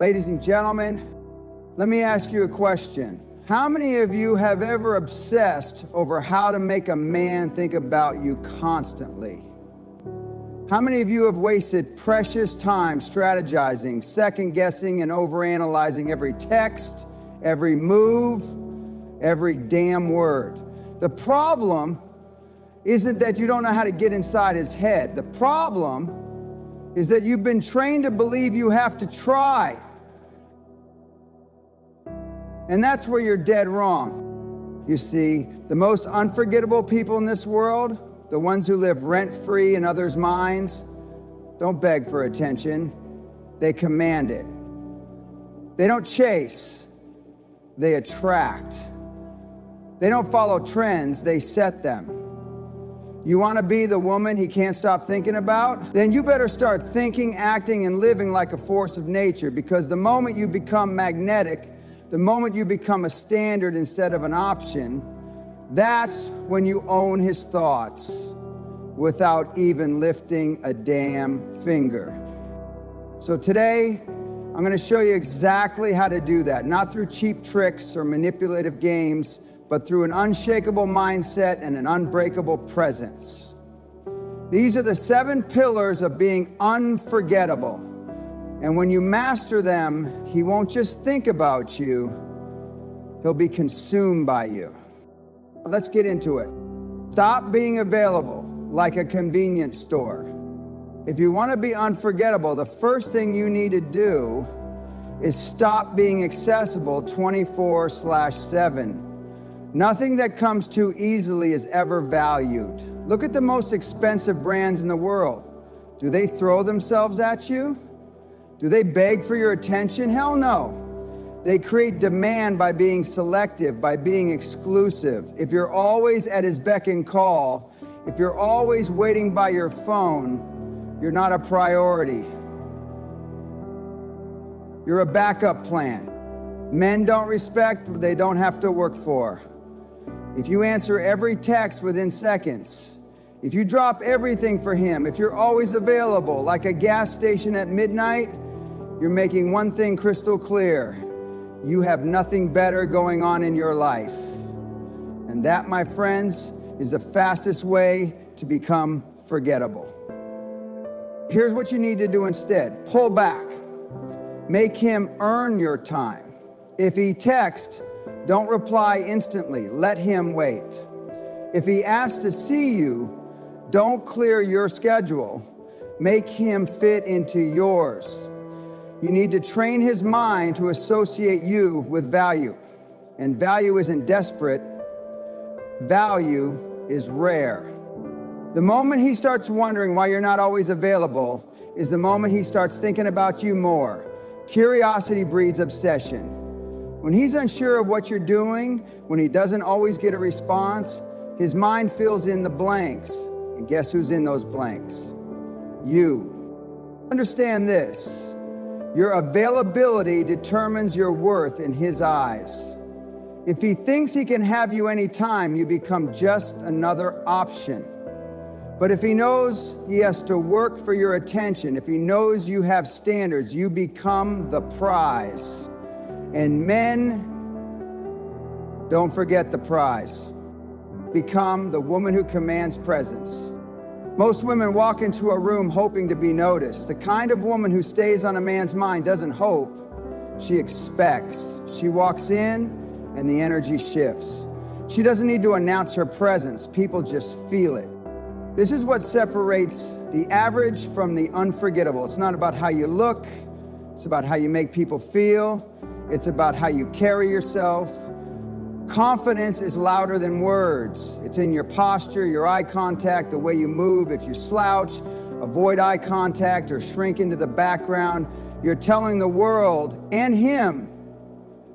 Ladies and gentlemen, let me ask you a question. How many of you have ever obsessed over how to make a man think about you constantly? How many of you have wasted precious time strategizing, second-guessing, and overanalyzing every text, every move, every damn word? The problem isn't that you don't know how to get inside his head. The problem is that you've been trained to believe you have to try. And that's where you're dead wrong. You see, the most unforgettable people in this world, the ones who live rent-free in others' minds, don't beg for attention, they command it. They don't chase, they attract. They don't follow trends, they set them. You want to be the woman he can't stop thinking about? Then you better start thinking, acting, and living like a force of nature, because the moment you become magnetic, the moment you become a standard instead of an option, that's when you own his thoughts without even lifting a damn finger. So today, I'm going to show you exactly how to do that, not through cheap tricks or manipulative games, but through an unshakable mindset and an unbreakable presence. These are the 7 pillars of being unforgettable. And when you master them, he won't just think about you, he'll be consumed by you. Let's get into it. Stop being available like a convenience store. If you want to be unforgettable, the first thing you need to do is stop being accessible 24/7. Nothing that comes too easily is ever valued. Look at the most expensive brands in the world. Do they throw themselves at you? Do they beg for your attention? Hell no. They create demand by being selective, by being exclusive. If you're always at his beck and call, if you're always waiting by your phone, you're not a priority. You're a backup plan. Men don't respect what they don't have to work for. If you answer every text within seconds, if you drop everything for him, if you're always available like a gas station at midnight, you're making one thing crystal clear. You have nothing better going on in your life. And that, my friends, is the fastest way to become forgettable. Here's what you need to do instead. Pull back. Make him earn your time. If he texts, don't reply instantly. Let him wait. If he asks to see you, don't clear your schedule. Make him fit into yours. You need to train his mind to associate you with value. And value isn't desperate. Value is rare. The moment he starts wondering why you're not always available is the moment he starts thinking about you more. Curiosity breeds obsession. When he's unsure of what you're doing, when he doesn't always get a response, his mind fills in the blanks. And guess who's in those blanks? You. Understand this. Your availability determines your worth in his eyes. If he thinks he can have you anytime, you become just another option. But if he knows he has to work for your attention, if he knows you have standards, you become the prize. And men, don't forget the prize. Become the woman who commands presence. Most women walk into a room hoping to be noticed. The kind of woman who stays on a man's mind doesn't hope, she expects. She walks in and the energy shifts. She doesn't need to announce her presence, people just feel it. This is what separates the average from the unforgettable. It's not about how you look, it's about how you make people feel, it's about how you carry yourself. Confidence is louder than words. It's in your posture, your eye contact, the way you move. If you slouch, avoid eye contact, or shrink into the background, you're telling the world and him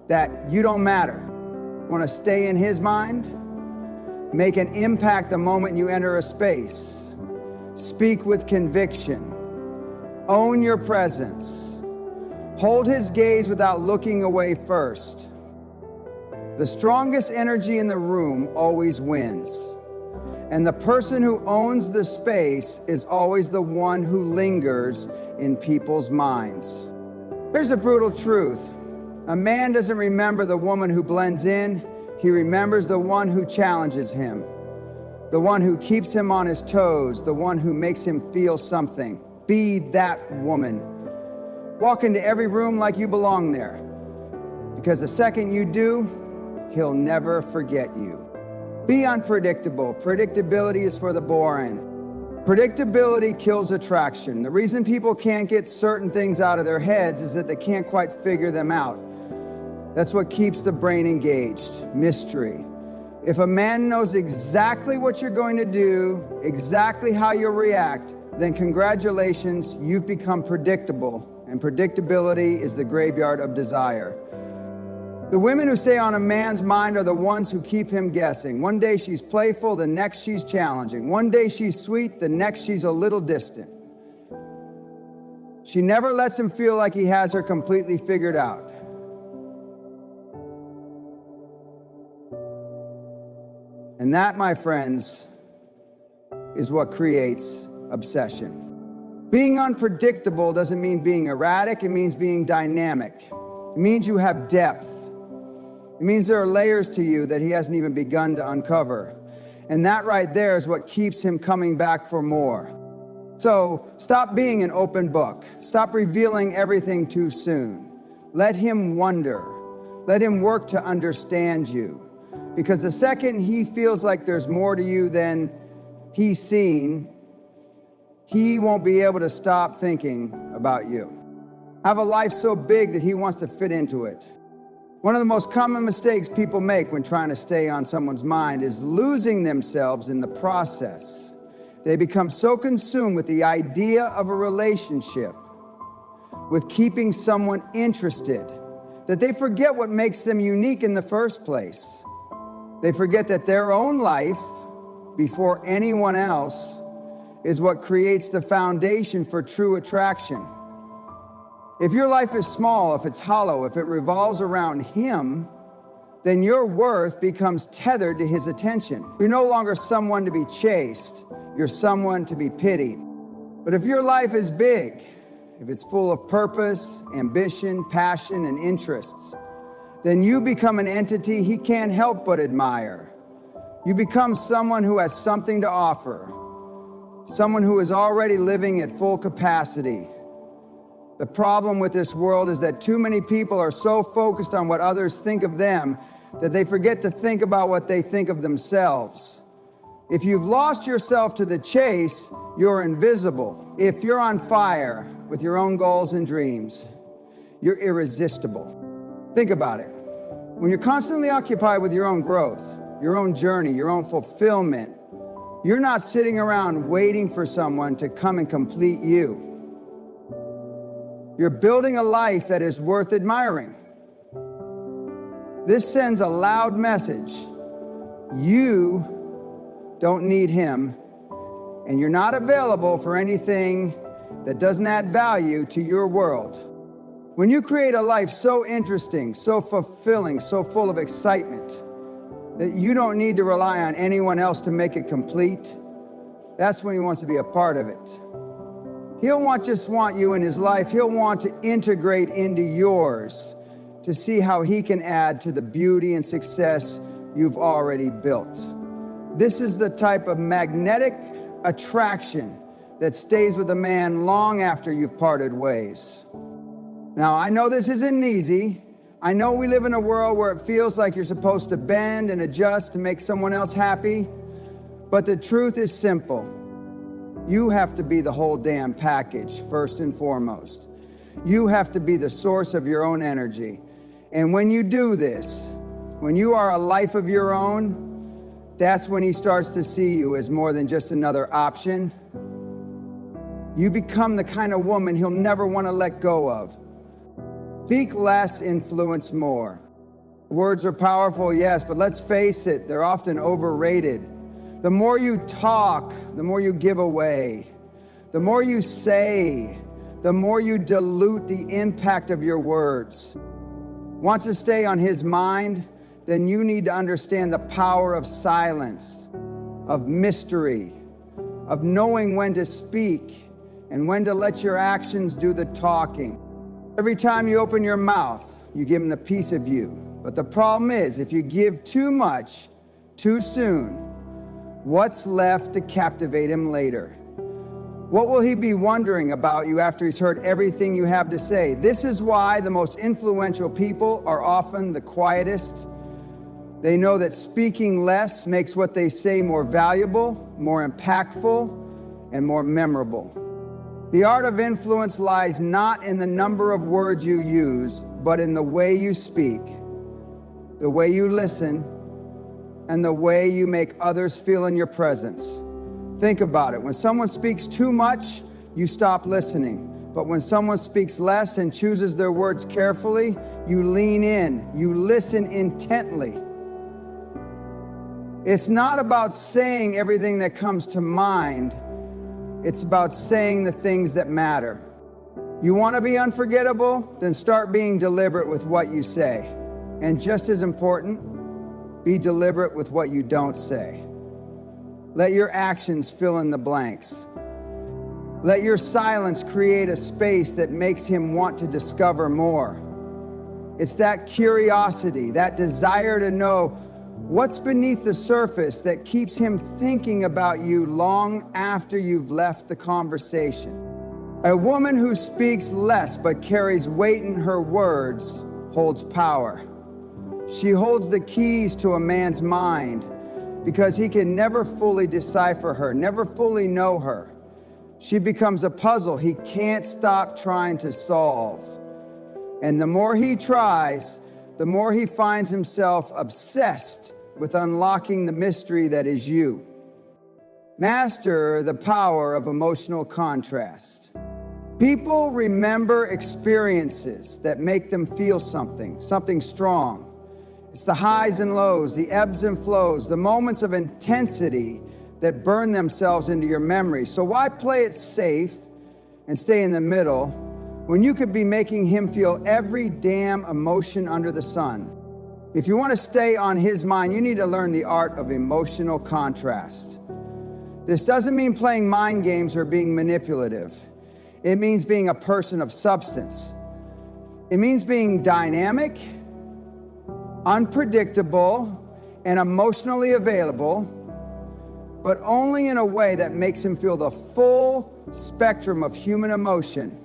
that you don't matter. Want to stay in his mind? Make an impact the moment you enter a space. Speak with conviction. Own your presence. Hold his gaze without looking away first. The strongest energy in the room always wins. And the person who owns the space is always the one who lingers in people's minds. Here's the brutal truth. A man doesn't remember the woman who blends in. He remembers the one who challenges him, the one who keeps him on his toes, the one who makes him feel something. Be that woman. Walk into every room like you belong there, because the second you do, he'll never forget you. Be unpredictable. Predictability is for the boring. Predictability kills attraction. The reason people can't get certain things out of their heads is that they can't quite figure them out. That's what keeps the brain engaged, mystery. If a man knows exactly what you're going to do, exactly how you'll react, then congratulations, you've become predictable, and predictability is the graveyard of desire. The women who stay on a man's mind are the ones who keep him guessing. One day she's playful, the next she's challenging. One day she's sweet, the next she's a little distant. She never lets him feel like he has her completely figured out. And that, my friends, is what creates obsession. Being unpredictable doesn't mean being erratic, it means being dynamic. It means you have depth. It means there are layers to you that he hasn't even begun to uncover. And that right there is what keeps him coming back for more. So stop being an open book. Stop revealing everything too soon. Let him wonder. Let him work to understand you. Because the second he feels like there's more to you than he's seen, he won't be able to stop thinking about you. Have a life so big that he wants to fit into it. One of the most common mistakes people make when trying to stay on someone's mind is losing themselves in the process. They become so consumed with the idea of a relationship, with keeping someone interested, that they forget what makes them unique in the first place. They forget that their own life, before anyone else, is what creates the foundation for true attraction. If your life is small, if it's hollow, if it revolves around him, then your worth becomes tethered to his attention. You're no longer someone to be chased, you're someone to be pitied. But if your life is big, if it's full of purpose, ambition, passion, and interests, then you become an entity he can't help but admire. You become someone who has something to offer, someone who is already living at full capacity. The problem with this world is that too many people are so focused on what others think of them that they forget to think about what they think of themselves. If you've lost yourself to the chase, you're invisible. If you're on fire with your own goals and dreams, you're irresistible. Think about it. When you're constantly occupied with your own growth, your own journey, your own fulfillment, you're not sitting around waiting for someone to come and complete you. You're building a life that is worth admiring. This sends a loud message. You don't need him, and you're not available for anything that doesn't add value to your world. When you create a life so interesting, so fulfilling, so full of excitement, that you don't need to rely on anyone else to make it complete, that's when he wants to be a part of it. He'll just want you in his life. He'll want to integrate into yours to see how he can add to the beauty and success you've already built. This is the type of magnetic attraction that stays with a man long after you've parted ways. Now, I know this isn't easy. I know we live in a world where it feels like you're supposed to bend and adjust to make someone else happy, but the truth is simple. You have to be the whole damn package, first and foremost. You have to be the source of your own energy. And when you do this, when you are a life of your own, that's when he starts to see you as more than just another option. You become the kind of woman he'll never want to let go of. Speak less, influence more. Words are powerful, yes, but let's face it, they're often overrated. The more you talk, the more you give away. The more you say, the more you dilute the impact of your words. Want to stay on his mind? Then you need to understand the power of silence, of mystery, of knowing when to speak and when to let your actions do the talking. Every time you open your mouth, you give him a piece of you. But the problem is, if you give too much, too soon, what's left to captivate him later? What will he be wondering about you after he's heard everything you have to say? This is why the most influential people are often the quietest. They know that speaking less makes what they say more valuable, more impactful, and more memorable. The art of influence lies not in the number of words you use, but in the way you speak, the way you listen, and the way you make others feel in your presence. Think about it. When someone speaks too much, you stop listening. But when someone speaks less and chooses their words carefully, you lean in, you listen intently. It's not about saying everything that comes to mind. It's about saying the things that matter. You want to be unforgettable? Then start being deliberate with what you say. And just as important, be deliberate with what you don't say. Let your actions fill in the blanks. Let your silence create a space that makes him want to discover more. It's that curiosity, that desire to know what's beneath the surface that keeps him thinking about you long after you've left the conversation. A woman who speaks less but carries weight in her words holds power. She holds the keys to a man's mind because he can never fully decipher her, never fully know her. She becomes a puzzle he can't stop trying to solve. And the more he tries, the more he finds himself obsessed with unlocking the mystery that is you. Master the power of emotional contrast. People remember experiences that make them feel something strong. It's the highs and lows, the ebbs and flows, the moments of intensity that burn themselves into your memory. So why play it safe and stay in the middle when you could be making him feel every damn emotion under the sun? If you want to stay on his mind, you need to learn the art of emotional contrast. This doesn't mean playing mind games or being manipulative. It means being a person of substance. It means being dynamic, unpredictable, and emotionally available, but only in a way that makes him feel the full spectrum of human emotion.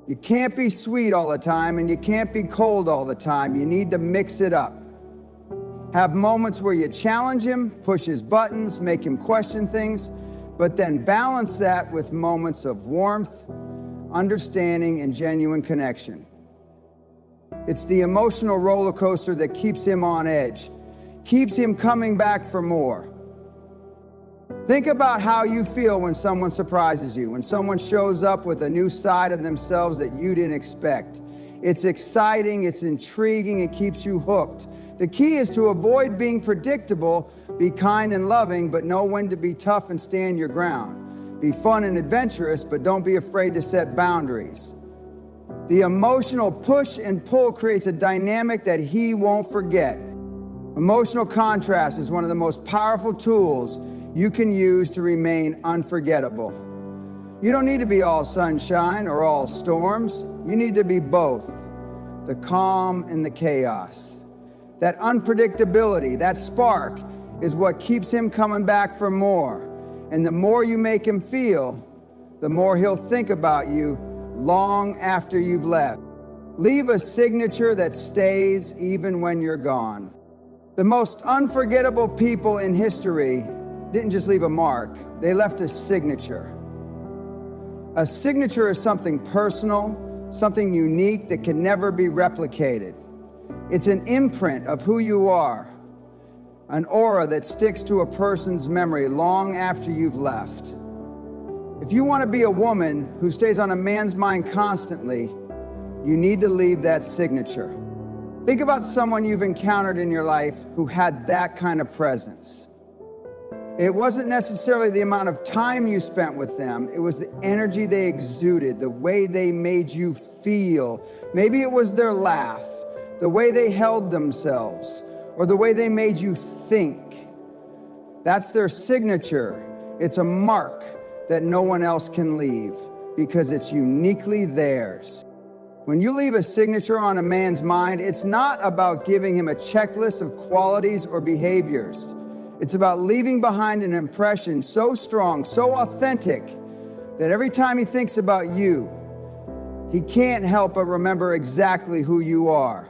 You can't be sweet all the time, and you can't be cold all the time. You need to mix it up. Have moments where you challenge him, push his buttons, make him question things, but then balance that with moments of warmth, understanding, and genuine connection. It's the emotional roller coaster that keeps him on edge, keeps him coming back for more. Think about how you feel when someone surprises you, when someone shows up with a new side of themselves that you didn't expect. It's exciting, it's intriguing, it keeps you hooked. The key is to avoid being predictable, be kind and loving, but know when to be tough and stand your ground. Be fun and adventurous, but don't be afraid to set boundaries. The emotional push and pull creates a dynamic that he won't forget. Emotional contrast is one of the most powerful tools you can use to remain unforgettable. You don't need to be all sunshine or all storms. You need to be both, the calm and the chaos. That unpredictability, that spark, is what keeps him coming back for more. And the more you make him feel, the more he'll think about you long after you've left. Leave a signature that stays even when you're gone. The most unforgettable people in history didn't just leave a mark, they left a signature. A signature is something personal, something unique that can never be replicated. It's an imprint of who you are, an aura that sticks to a person's memory long after you've left. If you want to be a woman who stays on a man's mind constantly, you need to leave that signature. Think about someone you've encountered in your life who had that kind of presence. It wasn't necessarily the amount of time you spent with them, it was the energy they exuded, the way they made you feel. Maybe it was their laugh, the way they held themselves, or the way they made you think. That's their signature. It's a mark that no one else can leave because it's uniquely theirs. When you leave a signature on a man's mind, it's not about giving him a checklist of qualities or behaviors. It's about leaving behind an impression so strong, so authentic, that every time he thinks about you, he can't help but remember exactly who you are.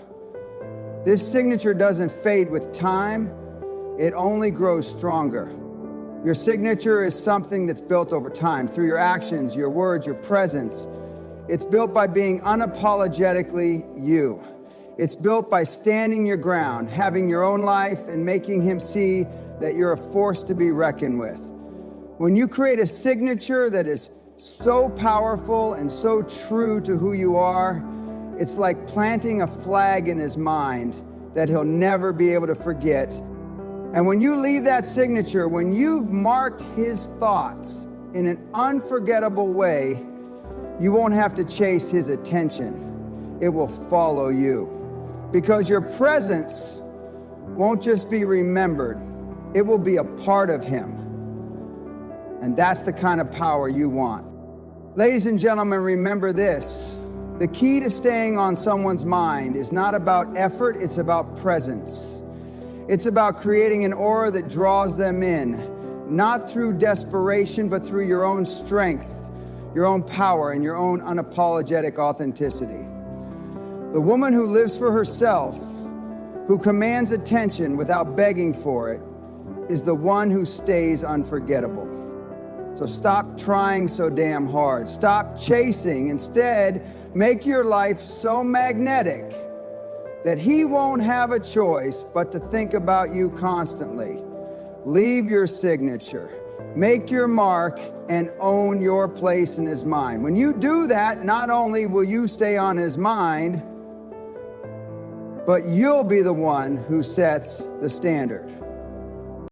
This signature doesn't fade with time, it only grows stronger. Your signature is something that's built over time, through your actions, your words, your presence. It's built by being unapologetically you. It's built by standing your ground, having your own life, and making him see that you're a force to be reckoned with. When you create a signature that is so powerful and so true to who you are, it's like planting a flag in his mind that he'll never be able to forget. And when you leave that signature, when you've marked his thoughts in an unforgettable way, you won't have to chase his attention. It will follow you. Because your presence won't just be remembered, it will be a part of him. And that's the kind of power you want. Ladies and gentlemen, remember this. The key to staying on someone's mind is not about effort, it's about presence. It's about creating an aura that draws them in, not through desperation, but through your own strength, your own power, and your own unapologetic authenticity. The woman who lives for herself, who commands attention without begging for it, is the one who stays unforgettable. So stop trying so damn hard. Stop chasing. Instead, make your life so magnetic that he won't have a choice but to think about you constantly. Leave your signature. Make your mark and own your place in his mind. When you do that, not only will you stay on his mind, but you'll be the one who sets the standard.